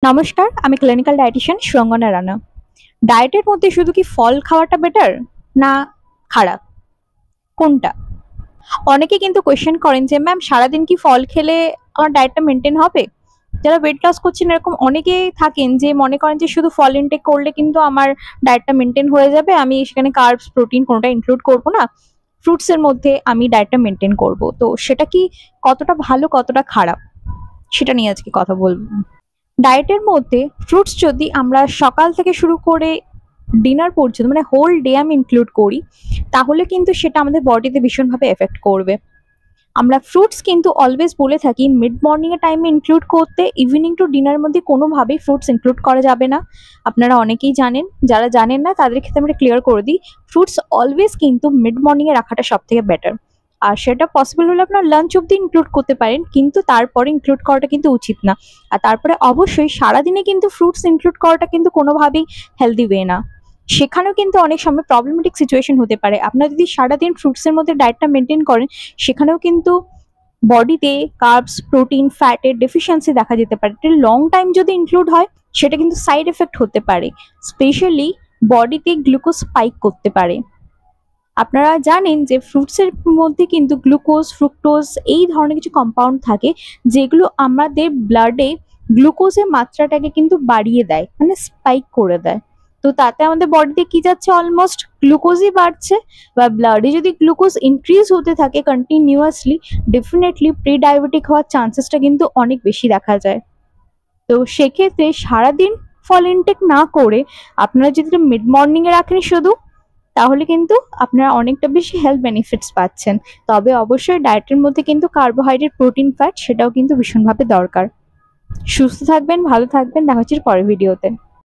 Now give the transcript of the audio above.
নমস্কার, আমি clinical dietician Surangana Rana. ডায়েটের মধ্যে শুধু কি ফল খাওয়াটা বেটার না খারাপ, কোনটা? অনেকে কিন্তু কোয়েশ্চেন করেন যে ম্যাম সারাদিন কি ফল খেলে আমার ডায়েটটা মেনটেন হবে? যারা ওয়েট লস করছেন এরকম অনেকেই থাকেন যে মনে করেন যে শুধু ফল ইনটেক করলে কিন্তু আমার ডায়েটটা মেনটেন হয়ে যাবে, আমি সেখানে কার্বস প্রোটিন কোনোটা ইনক্লুড করব না, ফ্রুটসের মধ্যে আমি ডায়েটটা মেনটেন করব। তো সেটা কি কতটা ভালো কতটা খারাপ সেটা নিয়ে আজকে কথা বলবো। ডায়েটের মধ্যে ফ্রুটস যদি আমরা সকাল থেকে শুরু করে ডিনার পর্যন্ত মানে হোল ডে আমি ইনক্লুড করি, তাহলে কিন্তু সেটা আমাদের বডিতে ভীষণভাবে এফেক্ট করবে। আমরা ফ্রুটস কিন্তু অলওয়েজ বলে থাকি মিড মর্নিং এর টাইমে ইনক্লুড করতে, ইভিনিং টু ডিনারের মধ্যে কোনোভাবেই ফ্রুটস ইনক্লুড করা যাবে না। আপনারা অনেকেই জানেন, যারা জানেন না তাদের ক্ষেত্রে আমরা ক্লিয়ার করে দিই, ফ্রুটস অলওয়েজ কিন্তু মিড মর্নিং এ রাখাটা সব থেকে বেটার। আর সেটা পসিবল হলে আপনার লাঞ্চ অব্দি ইনক্লুড করতে পারেন, কিন্তু তারপরে ইনক্লুড করাটা কিন্তু উচিত না। আর তারপরে অবশ্যই সারাদিনে কিন্তু ফ্রুটস ইনক্লুড করাটা কিন্তু কোনোভাবেই হেলদি ওয়ে না। সেখানেও কিন্তু অনেক সময় প্রবলেমেটিক সিচুয়েশন হতে পারে। আপনারা যদি সারাদিন ফ্রুটসের মধ্যে ডায়েটটা মেনটেন করেন, সেখানেও কিন্তু বডিতে কার্বস প্রোটিন ফ্যাটের ডেফিসিয়েন্সি দেখা যেতে পারে। এটা লং টাইম যদি ইনক্লুড হয় সেটা কিন্তু সাইড এফেক্ট হতে পারে, স্পেশালি বডিতে গ্লুকোজ স্পাইক করতে পারে। আপনারা জানেন যে ফ্রুটসের মধ্যে কিন্তু গ্লুকোজ ফ্রুক্টোজ এই ধরনের কিছু কম্পাউন্ড থাকে, যেগুলো আমাদের ব্লাডে গ্লুকোজের মাত্রাটাকে কিন্তু বাড়িয়ে দেয়, মানে স্পাইক করে দেয়। তো তাতে আমাদের বডিতে কি যাচ্ছে, অলমোস্ট গ্লুকোজই বাড়ছে। বা ব্লাডে যদি গ্লুকোজ ইনক্রিজ হতে থাকে কন্টিনিউয়াসলি, ডেফিনেটলি প্রি ডায়াবেটিক হওয়ার চান্সেসটা কিন্তু অনেক বেশি দেখা যায়। তো সেক্ষেত্রে সারাদিন ফল ইনটেক না করে আপনারা যদি মিড মর্নিং এ রাখেন শুধু, তাহলে কিন্তু আপনারা অনেকটা বেশি হেলথ বেনিফিটস পাচ্ছেন। তবে অবশ্যই ডায়েটের মধ্যে কিন্তু কার্বোহাইড্রেট প্রোটিন ফ্যাট সেটাও কিন্তু ভীষণভাবে দরকার। সুস্থ থাকবেন, ভালো থাকবেন, দেখা হচ্ছে পরের ভিডিওতে।